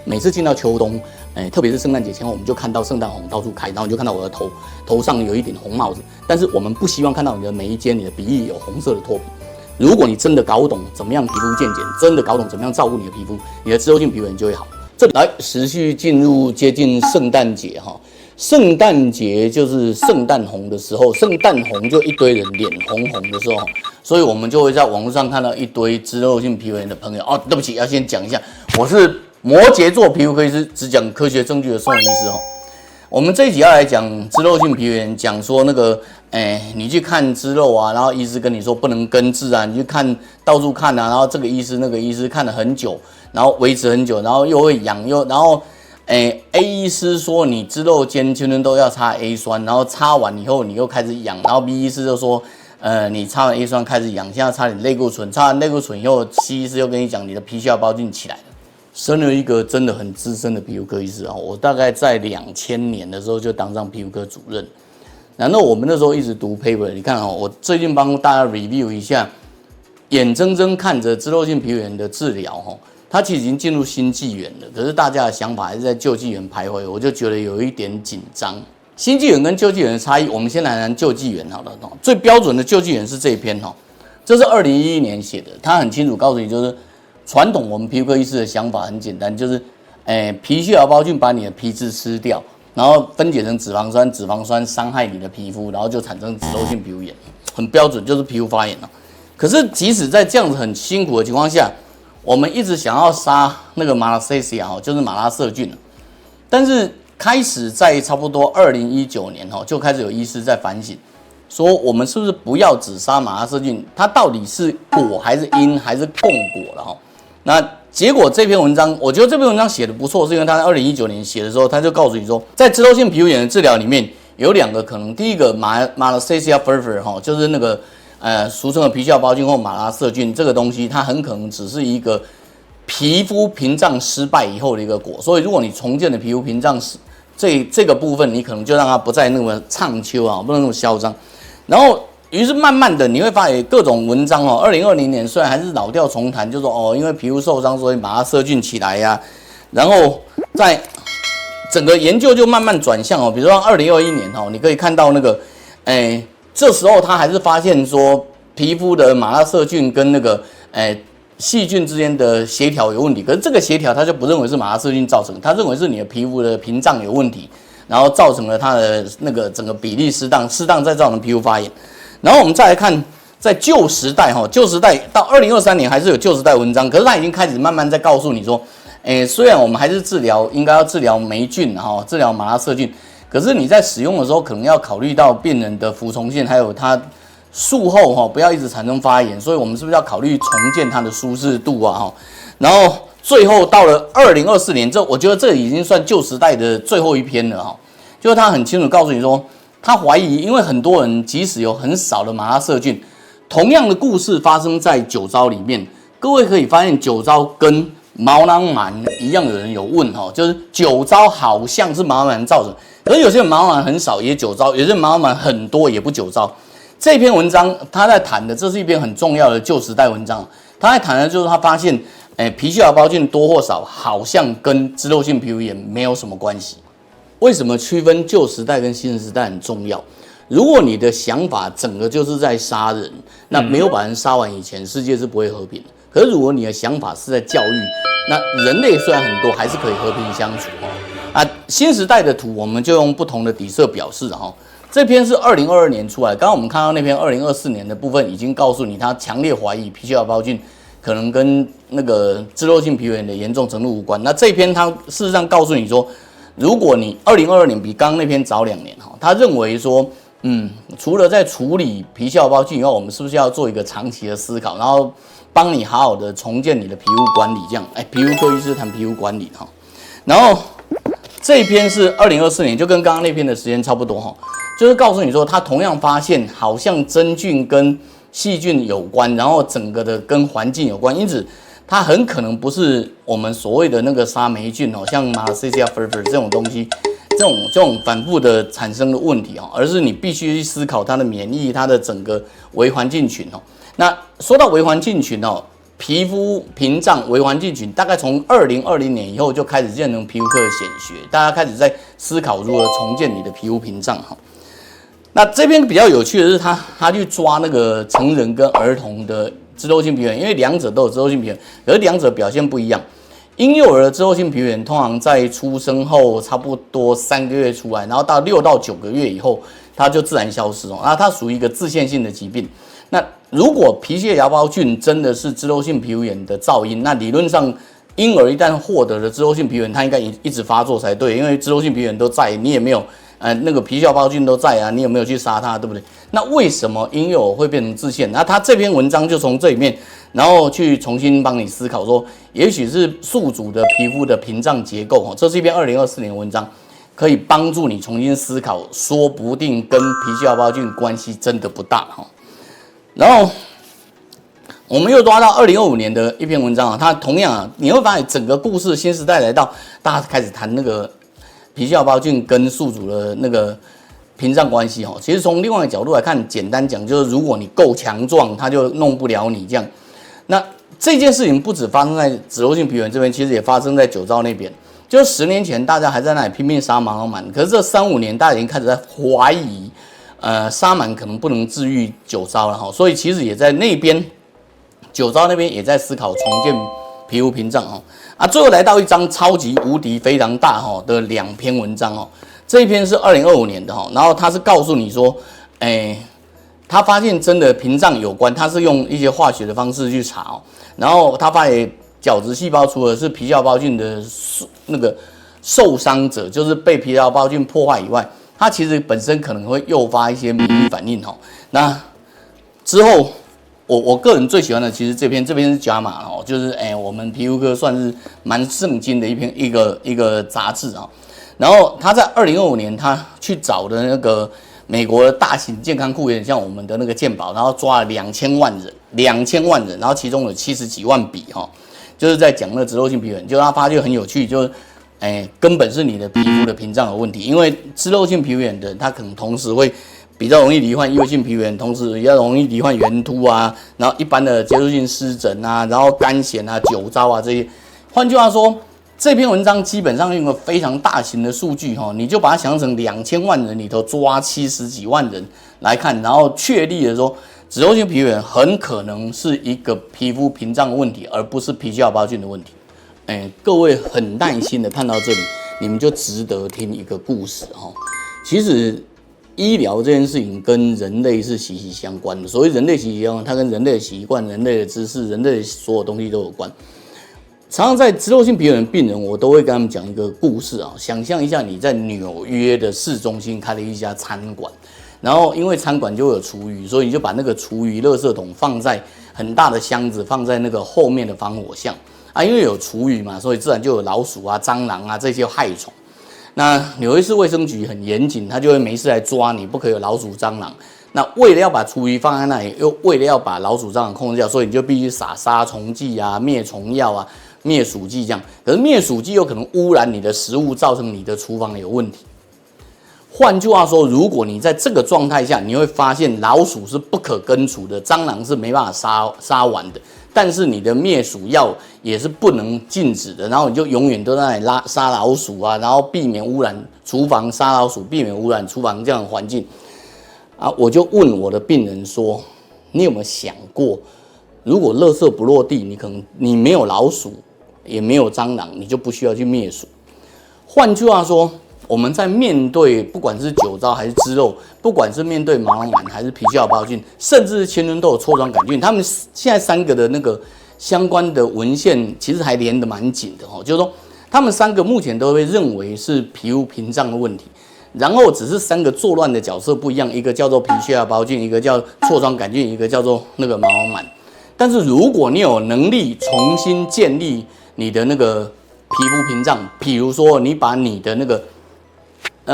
每次进到秋冬，特别是圣诞节前后，我们就看到圣诞红到处开，然后你就看到我的头上有一顶红帽子。但是我们不希望看到你的眉间、你的鼻翼有红色的脱皮。如果你真的搞懂怎么样皮肤健检，真的搞懂怎么样照顾你的皮肤，你的脂漏性皮肤炎就会好。这里来持续进入接近圣诞节哈，圣诞节就是圣诞红的时候，圣诞红就一堆人脸红红的时候，所以我们就会在网络上看到一堆脂漏性皮肤炎的朋友哦。对不起，要先讲一下，我是摩羯座皮肤科医师，只讲科学证据的宋医师哈。我们这一集要来讲脂漏性皮肤炎，讲说那个，你去看脂漏啊，然后医师跟你说不能根治啊，你去看到处看啊，然后这个医师那个医师看了很久，然后维持很久，然后又会痒然后，A 医师说你脂漏间全都要擦 A 酸，然后擦完以后你又开始痒，然后 B 医师就说，你擦完 A 酸开始痒，现在擦点类固醇，擦完类固醇以后，C 医师又跟你讲你的皮下包菌起来了。身为一个真的很资深的皮肤科医师啊，我大概在2000年的时候就当上皮肤科主任。然后我们那时候一直读 paper， 你看哦，我最近帮大家 review 一下，眼睁睁看着脂漏性皮肤炎的治疗哈，它其实已经进入新纪元了，可是大家的想法还是在旧纪元徘徊，我就觉得有一点紧张。新纪元跟旧纪元的差异，我们先来谈旧纪元好了。最标准的旧纪元是这一篇哈，这是2011年写的，它很清楚告诉你就是。传统我们皮肤科医师的想法很简单，就是，皮屑芽孢菌把你的皮脂吃掉，然后分解成脂肪酸，脂肪酸伤害你的皮肤，然后就产生脂漏性皮肤炎，很标准，就是皮肤发炎了。可是即使在这样子很辛苦的情况下，我们一直想要杀那个马拉塞西亚就是马拉色菌，但是开始在差不多2019年就开始有医师在反省。说我们是不是不要只杀马拉色菌？它到底是果还是因还是共果了哈？那结果这篇文章，我觉得这篇文章写的不错，是因为他在2019年写的时候，他就告诉你说，在脂漏性皮肤炎的治疗里面有2个可能，第一个马拉塞西亚 furfur 哈，就是那个俗称的皮下孢菌或马拉色菌这个东西，它很可能只是一个皮肤屏障失败以后的一个果，所以如果你重建的皮肤屏障这个部分，你可能就让它不再那么畅秋啊，不能那么嚣张。然后，于是慢慢的你会发现各种文章哦。2020年虽然还是老调重弹，就说哦，因为皮肤受伤，所以马拉色菌起来呀。然后在整个研究就慢慢转向哦，比如说2021年你可以看到那个，这时候他还是发现说皮肤的马拉色菌跟那个细菌之间的协调有问题，可是这个协调他就不认为是马拉色菌造成，他认为是你的皮肤的屏障有问题。然后造成了它的那个整个比例适当再造成皮肤发炎。然后我们再来看，在旧时代到2023年还是有旧时代文章，可是它已经开始慢慢在告诉你说，虽然我们还是应该要治疗霉菌治疗马拉色菌，可是你在使用的时候可能要考虑到病人的服从性，还有它术后不要一直产生发炎，所以我们是不是要考虑重建它的舒适度啊然后最后到了2024年，我觉得这已经算旧时代的最后一篇了就是他很清楚告诉你说，他怀疑，因为很多人即使有很少的马拉色菌，同样的故事发生在酒糟里面，各位可以发现酒糟跟毛囊螨一样，有人有问就是酒糟好像是毛囊造成，可是有些人毛囊很少也酒糟，有些人毛囊很多也不酒糟。这篇文章他在谈的，这是一篇很重要的旧时代文章，他在谈的就是他发现。皮屑芽孢菌多或少好像跟脂漏性皮肤炎没有什么关系。为什么区分旧时代跟新时代很重要？如果你的想法整个就是在杀人，那没有把人杀完以前，世界是不会和平的。可是如果你的想法是在教育，那人类虽然很多，还是可以和平相处新时代的图我们就用不同的底色表示这篇是2022年出来，刚刚我们看到那篇2024年的部分已经告诉你，他强烈怀疑皮屑芽孢菌。可能跟那个脂漏性皮肤炎的严重程度无关。那这篇他事实上告诉你说，如果你2022年比刚刚那篇早2年他认为说，除了在处理皮屑芽孢菌以外，我们是不是要做一个长期的思考，然后帮你好好的重建你的皮肤管理？这样，皮肤科医师谈皮肤管理然后这一篇是2024年，就跟刚刚那篇的时间差不多就是告诉你说，他同样发现好像真菌跟细菌有关，然后整个的跟环境有关，因此它很可能不是我们所谓的那个杀霉菌像马拉西亚 furfur 这种东西，这种反复的产生的问题而是你必须去思考它的免疫，它的整个微环境群那说到微环境群皮肤屏障微环境群，大概从2020年以后就开始变成皮肤科的显学，大家开始在思考如何重建你的皮肤屏障哈。那这边比较有趣的是他去抓那个成人跟儿童的脂漏性皮肤炎，因为两者都有脂漏性皮肤炎，可是两者表现不一样。婴幼儿的脂漏性皮肤炎通常在出生后差不多3个月出来，然后到6到9个月以后，它就自然消失哦。那它属于一个自限性的疾病。那如果皮屑芽孢菌真的是脂漏性皮肤炎的肇因，那理论上婴儿一旦获得了脂漏性皮肤炎，它应该一直发作才对，因为脂漏性皮肤炎都在，你也没有那个皮屑芽孢菌都在啊，你有没有去杀它，对不对？那为什么婴幼儿会变成自限？那他这篇文章就从这里面，然后去重新帮你思考说，也许是宿主的皮肤的屏障结构哦，这是一篇2024年的文章，可以帮助你重新思考，说不定跟皮屑芽孢菌关系真的不大哈。然后我们又抓到2025年的一篇文章啊，它同样啊，你会发现整个故事新时代来到，大家开始谈那个皮屑芽孢菌跟宿主的那个屏障关系哈。其实从另外一个角度来看，简单讲就是，如果你够强壮，它就弄不了你这样。那这件事情不止发生在脂漏性皮肤炎这边，其实也发生在酒糟那边。就是10年前大家还在那里拼命杀盲盲可是这3-5年大家已经开始在怀疑。沙满可能不能治愈酒糟了哈，所以其实也在那边酒糟那边也在思考重建皮肤屏障哈啊，最后来到一张超级无敌非常大哈的2篇文章哦，这一篇是2025年的哈，然后他是告诉你说，他发现真的屏障有关，他是用一些化学的方式去查哦，然后他发现角质细胞除了是皮屑芽孢菌的那个受伤者，就是被皮屑芽孢菌破坏以外。它其实本身可能会诱发一些免疫反应哈。那之后，我个人最喜欢的其实这篇是JAMA哦，就是我们皮肤科算是蛮圣经的一个杂志啊。然后他在2025年他去找的那个美国的大型健康库，有点像我们的那个健保，然后抓了2000万人，然后其中有70几万笔哈，就是在讲那个脂漏性皮肤炎，就他发现很有趣，就是。根本是你的皮肤的屏障有问题，因为脂漏性皮肤炎的人，他可能同时会比较容易罹患异位性皮肤炎，同时比较容易罹患圆秃啊，然后一般的接触性湿疹啊，然后肝癣啊、酒糟啊这些。换句话说，这篇文章基本上用了非常大型的数据哈，你就把它想成2000万人里头抓70几万人来看，然后确立了说，脂漏性皮肤炎很可能是一个皮肤屏障的问题，而不是皮屑芽孢菌的问题。各位很耐心的看到这里，你们就值得听一个故事哈。其实医疗这件事情跟人类是息息相关的。所谓人类息息相关，它跟人类的习惯、人类的知识、人类的所有东西都有关。常常在脂漏性皮肤炎病人，我都会跟他们讲一个故事啊。想象一下，你在纽约的市中心开了一家餐馆，然后因为餐馆就有厨余，所以你就把那个厨余垃圾桶放在很大的箱子，放在那个后面的防火巷。因为有厨余嘛，所以自然就有老鼠啊、蟑螂啊这些害虫。那纽约市卫生局很严谨，他就会没事来抓你，不可以有老鼠、蟑螂。那为了要把厨余放在那里，又为了要把老鼠、蟑螂控制掉，所以你就必须撒杀虫剂啊、灭虫药啊、灭鼠剂这样。可是灭鼠剂有可能污染你的食物，造成你的厨房有问题。换句话说，如果你在这个状态下，你会发现老鼠是不可根除的，蟑螂是没办法杀完的。但是你的灭鼠药也是不能禁止的，然后你就永远都在那里杀老鼠啊，然后避免污染厨房，杀老鼠，避免污染厨房这样的环境啊。我就问我的病人说，你有没有想过，如果垃圾不落地，你没有老鼠，也没有蟑螂，你就不需要去灭鼠。换句话说，我们在面对不管是酒糟还是脂漏，不管是面对毛囊螨还是皮屑芽孢菌，甚至是千轮豆痤疮杆菌，他们现在3个的那个相关的文献其实还连得蛮紧的就是说他们3个目前都被认为是皮肤屏障的问题，然后只是3个作乱的角色不一样，一个叫做皮屑芽孢菌，一个叫痤疮杆菌，一个叫做那个毛囊螨。但是如果你有能力重新建立你的那个皮肤屏障，比如说你把你的那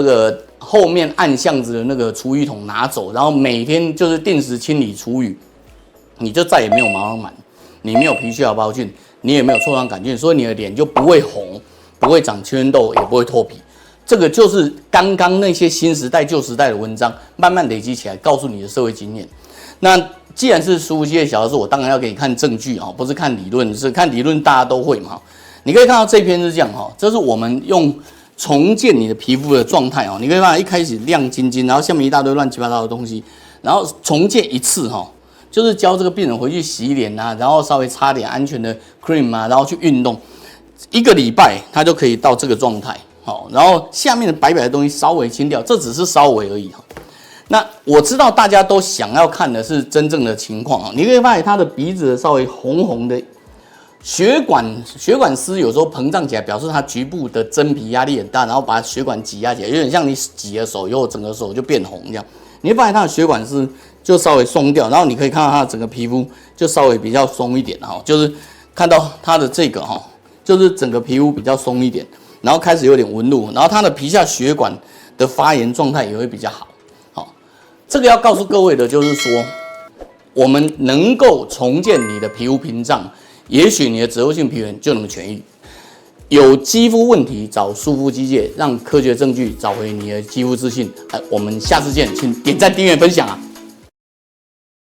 个后面暗巷子的那个厨余桶拿走，然后每天就是定时清理厨余，你就再也没有毛囊螨，你没有皮屑芽孢菌，你也没有痤疮杆菌，所以你的脸就不会红，不会长青春痘，也不会脱皮。这个就是刚刚那些新时代旧时代的文章慢慢累积起来告诉你的社会经验。那既然是舒肤机械小教室，我当然要给你看证据不是看理论，是看理论大家都会嘛。你可以看到这篇是这样这是我们用重建你的皮肤的状态你可以看到一开始亮晶晶，然后下面一大堆乱七八糟的东西，然后重建一次就是教这个病人回去洗脸啊，然后稍微擦点安全的 cream 啊，然后去运动，1个礼拜他就可以到这个状态。然后下面的白白的东西稍微清掉，这只是稍微而已那我知道大家都想要看的是真正的情况你可以发现他的鼻子稍微红红的，血管丝有时候膨胀起来，表示它局部的真皮压力很大，然后把血管挤压起来，有点像你挤了手以后整个手就变红这样。你会发现它的血管丝就稍微松掉，然后你可以看到它的整个皮肤就稍微比较松一点就是看到它的这个就是整个皮肤比较松一点。然后开始有点纹路，然后它的皮下血管的发炎状态也会比较好。这个要告诉各位的就是说，我们能够重建你的皮肤屏障，也许你的脂漏性皮炎就能痊愈。有肌肤问题找舒肤机械，让科学证据找回你的肌肤自信。我们下次见，请点赞、订阅、分享